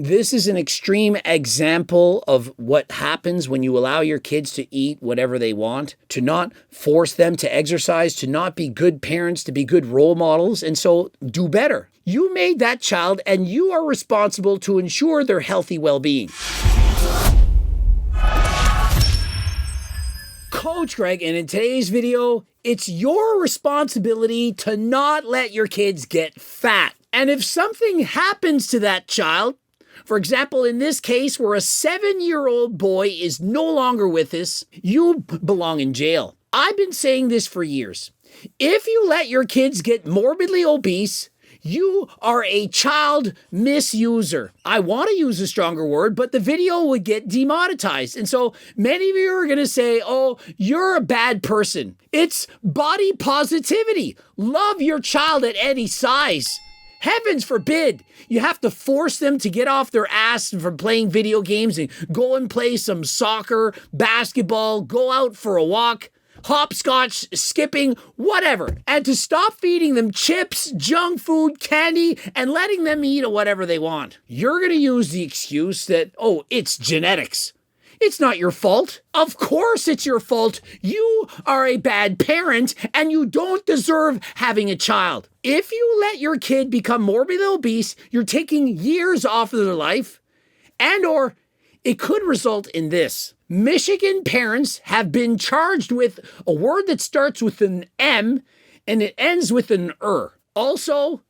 This is an extreme example of what happens when you allow your kids to eat whatever they want, to not force them to exercise, to not be good parents, to be good role models, and so do better. You made that child and you are responsible to ensure their healthy well-being. Coach Greg, and in today's video, it's your responsibility to not let your kids get fat. And if something happens to that child, for example, in this case where a 7-year-old boy is no longer with us, you belong in jail. I've been saying this for years. If you let your kids get morbidly obese, you are a child misuser. I want to use a stronger word, but the video would get demonetized. And so many of you are going to say, oh, you're a bad person. It's body positivity. Love your child at any size. Heavens forbid you have to force them to get off their ass from playing video games and go and play some soccer, basketball, go out for a walk, hopscotch, skipping, whatever. And to stop feeding them chips, junk food, candy, and letting them eat whatever they want. You're going to use the excuse that, oh, it's genetics. It's not your fault. Of course it's your fault. You are a bad parent and you don't deserve having a child. If you let your kid become morbidly obese, you're taking years off of their life, and or it could result in this. Michigan parents have been charged with a word that starts with an M and it ends with an Also,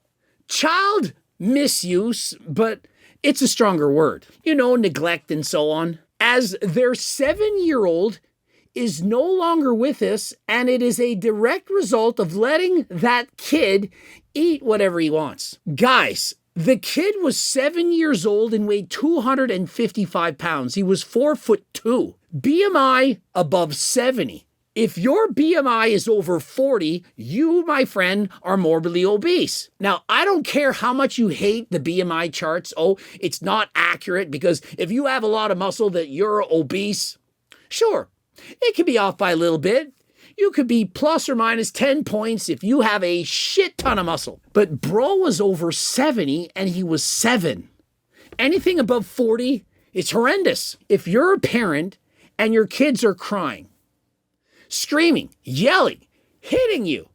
child misuse, but it's a stronger word. You know, neglect and so on. As their 7-year-old is no longer with us, and it is a direct result of letting that kid eat whatever he wants. Guys, the kid was 7 years old and weighed 255 pounds. He was 4'2". BMI above 70. If your BMI is over 40, you, my friend, are morbidly obese. Now, I don't care how much you hate the BMI charts. Oh, it's not accurate because if you have a lot of muscle that you're obese, sure, it can be off by a little bit. You could be plus or minus 10 points if you have a shit ton of muscle. But bro was over 70 and he was 7. Anything above 40, it's horrendous. If you're a parent and your kids are crying, screaming, yelling, hitting you,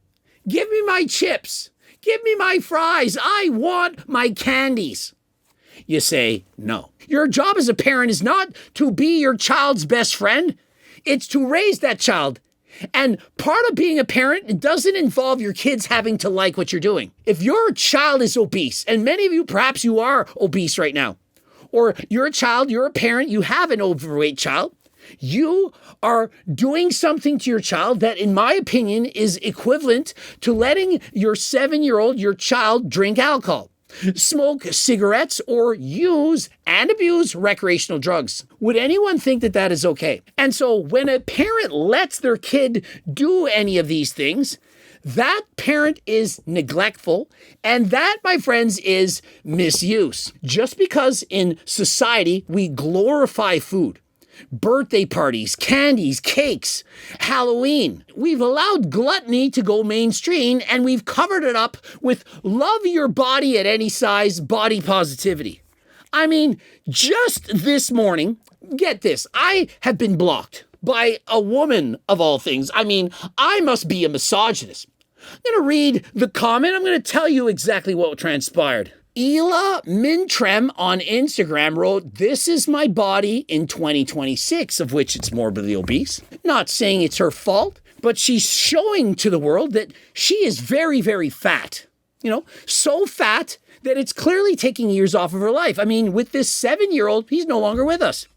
give me my chips, give me my fries, I want my candies, you say no. Your job as a parent is not to be your child's best friend. It's to raise that child. And part of being a parent doesn't involve your kids having to like what you're doing. If your child is obese, and many of you, perhaps you are obese right now, or you're a child, you're a parent, you have an overweight child, you are doing something to your child that, in my opinion, is equivalent to letting your 7-year-old, your child, drink alcohol, smoke cigarettes, or use and abuse recreational drugs. Would anyone think that that is okay? And so when a parent lets their kid do any of these things, that parent is neglectful, and that, my friends, is misuse. Just because in society we glorify food, birthday parties, candies, cakes, Halloween. We've allowed gluttony to go mainstream and we've covered it up with love your body at any size, body positivity. I mean, just this morning, get this, I have been blocked by a woman of all things. I mean, I must be a misogynist. I'm going to read the comment. I'm going to tell you exactly what transpired. Ela Mintrem on Instagram wrote, "This is my body in 2026, of which it's morbidly obese." Not saying it's her fault, but she's showing to the world that she is very, very fat. You know, so fat that it's clearly taking years off of her life. I mean, with this 7-year-old, he's no longer with us.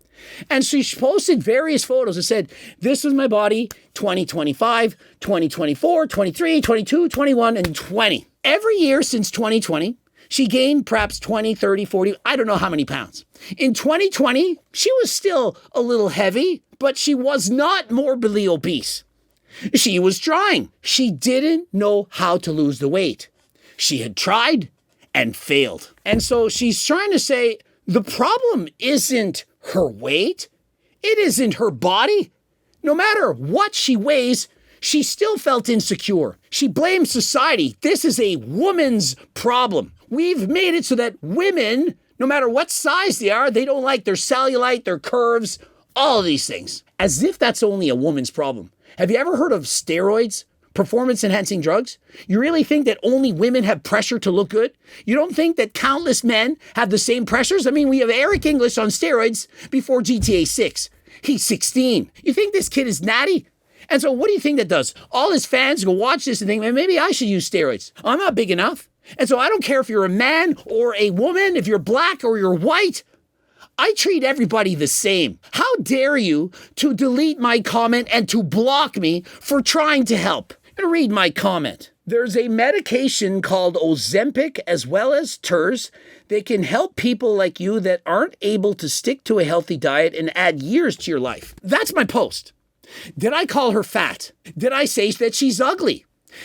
And she posted various photos and said, this was my body 2025, 2024, 23, 22, 21, and 20. Every year since 2020, she gained perhaps 20, 30, 40, I don't know how many pounds. In 2020, she was still a little heavy, but she was not morbidly obese. She was trying. She didn't know how to lose the weight. She had tried and failed. And so she's trying to say the problem isn't her weight. It isn't her body. No matter what she weighs, she still felt insecure. She blamed society. This is a woman's problem. We've made it so that women No matter what size they are, they don't like their cellulite, their curves, all of these things. As if that's only a woman's problem. Have you ever heard of steroids? Performance-enhancing drugs? You really think that only women have pressure to look good? You don't think that countless men have the same pressures? I mean, we have Eric English on steroids before GTA 6. He's 16. You think this kid is natty? And so what do you think that does? All his fans go watch this and think, man, maybe I should use steroids. I'm not big enough. And so I don't care if you're a man or a woman, if you're black or you're white. I treat everybody the same. How dare you to delete my comment and to block me for trying to help? I'm going to read my comment. There's a medication called Ozempic as well as TERS. They can help people like you that aren't able to stick to a healthy diet and add years to your life. That's my post. Did I call her fat? Did I say that she's ugly?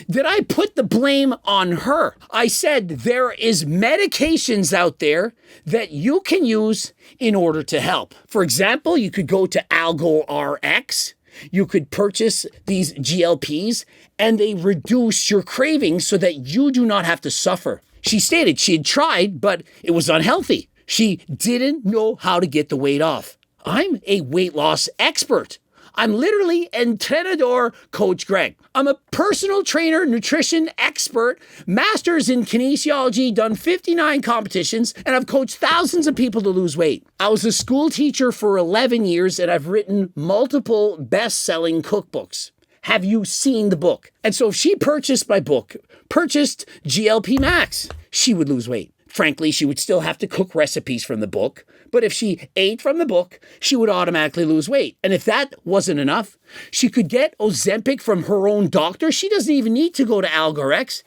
Did I put the blame on her? I said there is medications out there that you can use in order to help. For example, you could go to Algo RX. You could purchase these GLPs and they reduce your cravings so that you do not have to suffer. She stated she had tried, but it was unhealthy. She didn't know how to get the weight off. I'm a weight loss expert. I'm literally Entrenador Coach Greg. I'm a personal trainer, nutrition expert, masters in kinesiology, done 59 competitions, and I've coached thousands of people to lose weight. I was a school teacher for 11 years, and I've written multiple best-selling cookbooks. Have you seen the book? And so if she purchased my book, purchased GLP Max, she would lose weight. Frankly, she would still have to cook recipes from the book, but if she ate from the book, she would automatically lose weight. And if that wasn't enough, she could get Ozempic from her own doctor. She doesn't even need to go to AlgoRx,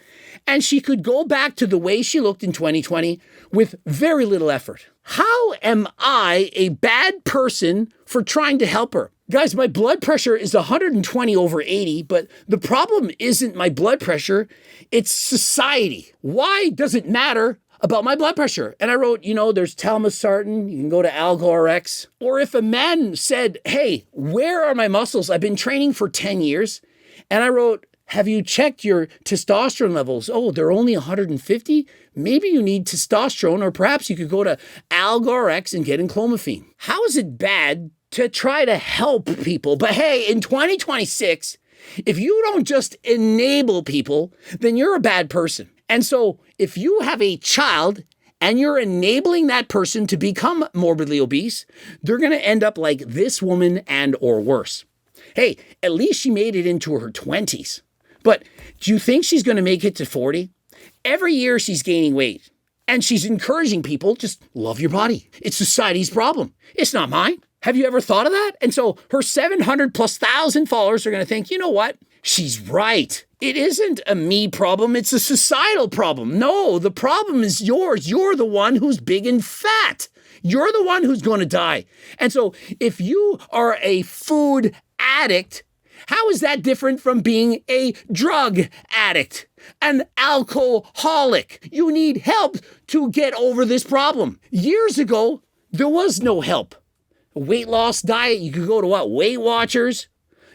and she could go back to the way she looked in 2020 with very little effort. How am I a bad person for trying to help her? Guys, my blood pressure is 120/80, but the problem isn't my blood pressure, it's society. Why does it matter about my blood pressure? And I wrote, there's telmisartan, you can go to AlgoRx. Or if a man said, hey, where are my muscles? I've been training for 10 years. And I wrote, have you checked your testosterone levels? Oh, they're only 150? Maybe you need testosterone, or perhaps you could go to AlgoRx and get enclomiphene. How is it bad to try to help people? But hey, in 2026, if you don't just enable people, then you're a bad person. And so if you have a child and you're enabling that person to become morbidly obese, they're going to end up like this woman and or worse. Hey, at least she made it into her 20s. But do you think she's going to make it to 40? Every year she's gaining weight and she's encouraging people, just love your body. It's society's problem. It's not mine. Have you ever thought of that? And so her 700,000+ followers are going to think, you know what? She's right. It isn't a me problem. It's a societal problem. No, the problem is yours. You're the one who's big and fat. You're the one who's going to die. And so if you are a food addict, how is that different from being a drug addict, an alcoholic? You need help to get over this problem. Years ago, there was no help. A weight loss diet, you could go to what? Weight Watchers.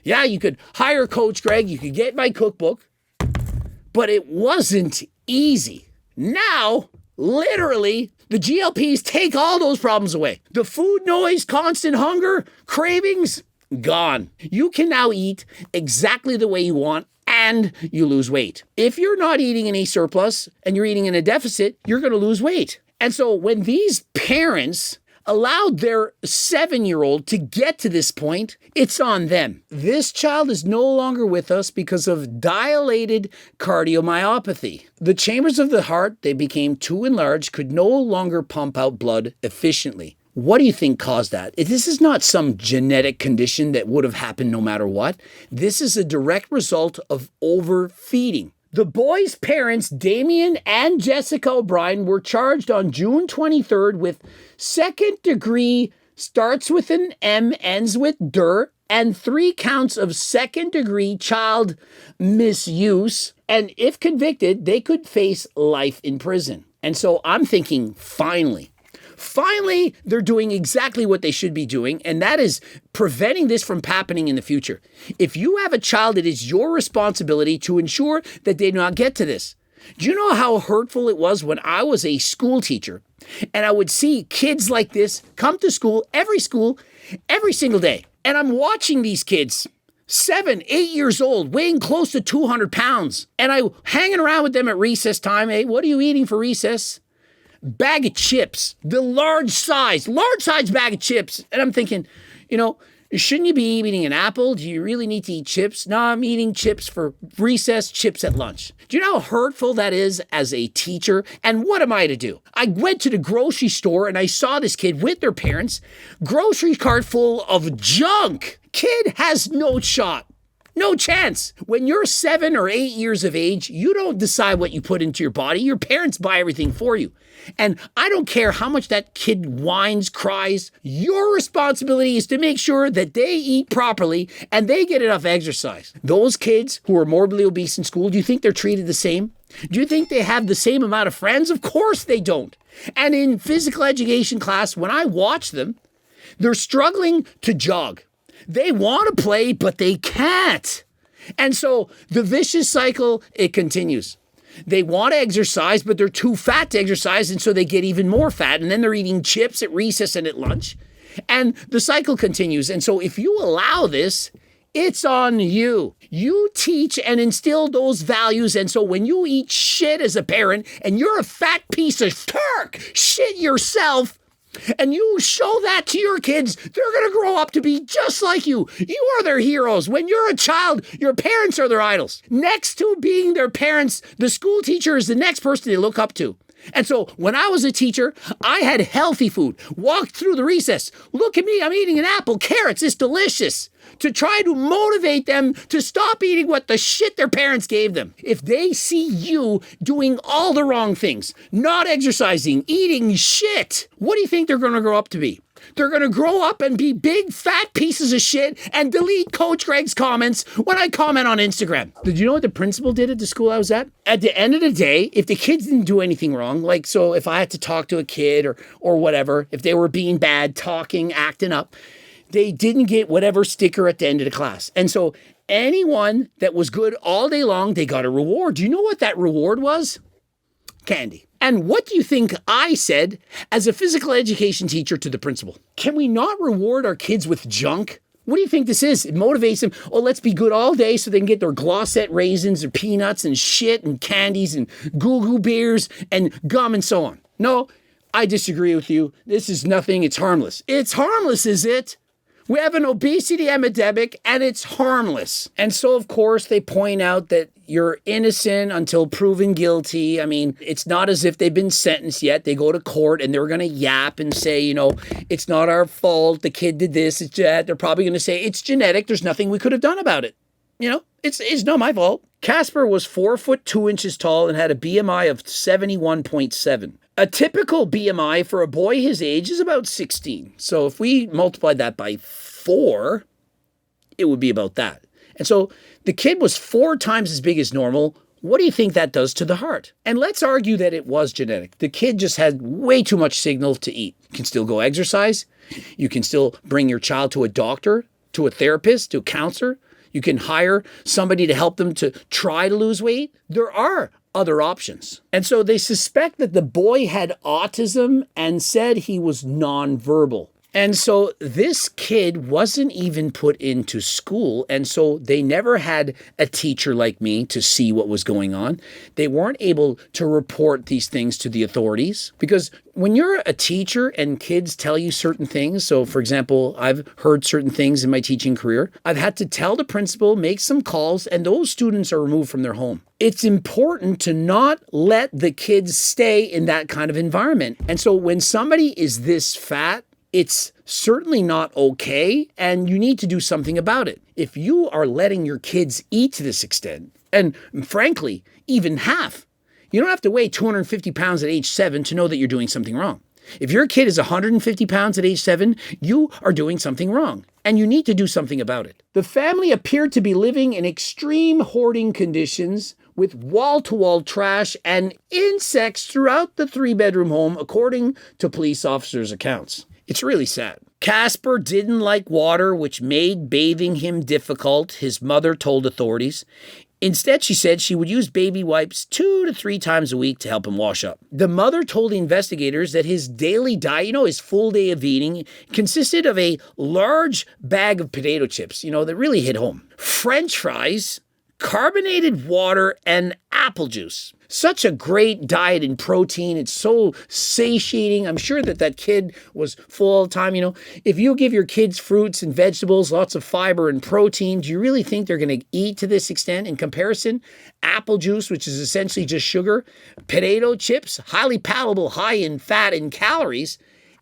Yeah, you could hire Coach Greg, you could get my cookbook, but it wasn't easy. Now, literally, the GLPs take all those problems away. The food noise, constant hunger, cravings, gone. You can now eat exactly the way you want and you lose weight. If you're not eating in a surplus and you're eating in a deficit, you're going to lose weight. And so when these parents allowed their 7-year-old to get to this point, it's on them. This child is no longer with us because of dilated cardiomyopathy. The chambers of the heart, they became too enlarged, could no longer pump out blood efficiently. What do you think caused that? This is not some genetic condition that would have happened no matter what. This is a direct result of overfeeding. The boys' parents, Damien and Jessica O'Brien, were charged on June 23rd with second-degree, starts with an M, ends with der, and 3 counts of second-degree child misuse. And if convicted, they could face life in prison. And so I'm thinking, finally, they're doing exactly what they should be doing, and that is preventing this from happening in the future. If you have a child, it is your responsibility to ensure that they do not get to this. Do you know how hurtful it was when I was a school teacher and I would see kids like this come to school every single day? And I'm watching these kids, 7, 8 years old, weighing close to 200 pounds. And I hanging around with them at recess time. Hey, what are you eating for recess? Bag of chips, the large size bag of chips. And I'm thinking, shouldn't you be eating an apple? Do you really need to eat chips? No, I'm eating chips for recess, chips at lunch. Do you know how hurtful that is as a teacher? And what am I to do? I went to the grocery store and I saw this kid with their parents, grocery cart full of junk. Kid has no shot. No chance. When you're 7 or 8 years of age, you don't decide what you put into your body. Your parents buy everything for you. And I don't care how much that kid whines, cries. Your responsibility is to make sure that they eat properly and they get enough exercise. Those kids who are morbidly obese in school, do you think they're treated the same? Do you think they have the same amount of friends? Of course they don't. And in physical education class, when I watch them, they're struggling to jog. They want to play, but they can't. And so the vicious cycle, it continues. They want to exercise, but they're too fat to exercise, and so they get even more fat. And then they're eating chips at recess and at lunch. And the cycle continues. And so if you allow this, it's on you. You teach and instill those values. And so when you eat shit as a parent, and you're a fat piece of shit yourself, and you show that to your kids, they're going to grow up to be just like you. You are their heroes. When you're a child, your parents are their idols. Next to being their parents, the school teacher is the next person they look up to. And so when I was a teacher, I had healthy food. Walked through the recess. Look at me, I'm eating an apple, carrots, it's delicious. To try to motivate them to stop eating what the shit their parents gave them. If they see you doing all the wrong things, not exercising, eating shit, what do you think they're going to grow up to be? They're going to grow up and be big fat pieces of shit and delete Coach Greg's comments when I comment on Instagram. Did you know what the principal did at the school I was at? At the end of the day, if the kids didn't do anything wrong, like so if I had to talk to a kid or whatever, if they were being bad, talking, acting up, they didn't get whatever sticker at the end of the class. And so anyone that was good all day long, they got a reward. Do you know what that reward was? Candy. And what do you think I said as a physical education teacher to the principal? Can we not reward our kids with junk? What do you think this is? It motivates them. Oh, let's be good all day so they can get their Doucette raisins or peanuts and shit and candies and goo-goo beers and gum and so on. No, I disagree with you. This is nothing. It's harmless. It's harmless, is it? We have an obesity epidemic and it's harmless. And so, of course, they point out that you're innocent until proven guilty. I mean, it's not as if they've been sentenced yet. They go to court and they're going to yap and say, it's not our fault. The kid did this. It's that. They're probably going to say it's genetic. There's nothing we could have done about it. It's not my fault. Casper was 4 foot 2 inches tall and had a BMI of 71.7. A typical BMI for a boy his age is about 16. So if we multiply that by 4, it would be about that. And so the kid was 4 times as big as normal. What do you think that does to the heart? And let's argue that it was genetic. The kid just had way too much signal to eat. You can still go exercise. You can still bring your child to a doctor, to a therapist, to a counselor. You can hire somebody to help them to try to lose weight. There are other options. And so they suspect that the boy had autism and said he was nonverbal. And so this kid wasn't even put into school. And so they never had a teacher like me to see what was going on. They weren't able to report these things to the authorities because when you're a teacher and kids tell you certain things, so for example, I've heard certain things in my teaching career, I've had to tell the principal, make some calls, and those students are removed from their home. It's important to not let the kids stay in that kind of environment. And so when somebody is this fat, it's certainly not okay, and you need to do something about it. If you are letting your kids eat to this extent, and frankly, even half, you don't have to weigh 250 pounds at age 7 to know that you're doing something wrong. If your kid is 150 pounds at age 7, you are doing something wrong, and you need to do something about it. The family appeared to be living in extreme hoarding conditions with wall-to-wall trash and insects throughout the 3-bedroom home, according to police officers' accounts. It's really sad. Casper didn't like water, which made bathing him difficult, his mother told authorities. Instead, she said she would use baby wipes 2 to 3 times a week to help him wash up. The mother told investigators that his daily diet, his full day of eating, consisted of a large bag of potato chips, that really hit home. French fries, carbonated water, and apple juice. Such a great diet in protein. It's so satiating. I'm sure that kid was full all the time. If you give your kids fruits and vegetables, lots of fiber and protein, do you really think they're going to eat to this extent? In comparison, apple juice, which is essentially just sugar, potato chips, highly palatable, high in fat and calories,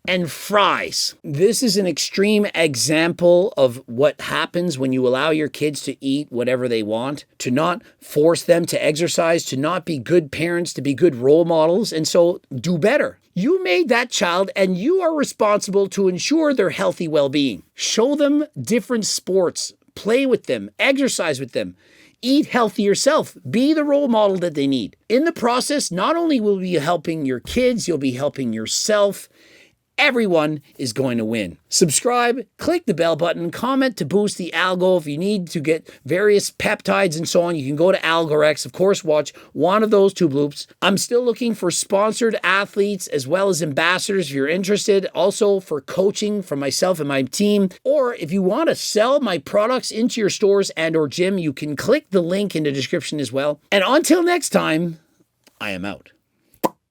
and fries. This is an extreme example of what happens when you allow your kids to eat whatever they want, to not force them to exercise, to not be good parents, to be good role models, and so do better. You made that child and you are responsible to ensure their healthy well-being. Show them different sports, play with them, exercise with them. Eat healthy yourself. Be the role model that they need. In the process, not only will you be helping your kids, you'll be helping yourself. Everyone is going to win. Subscribe, click the bell button, comment to boost the algo. If you need to get various peptides and so on, you can go to Algorex. Of course, watch one of those 2 bloops. I'm still looking for sponsored athletes as well as ambassadors if you're interested. Also for coaching from myself and my team. Or if you want to sell my products into your stores and or gym, you can click the link in the description as well. And until next time, I am out.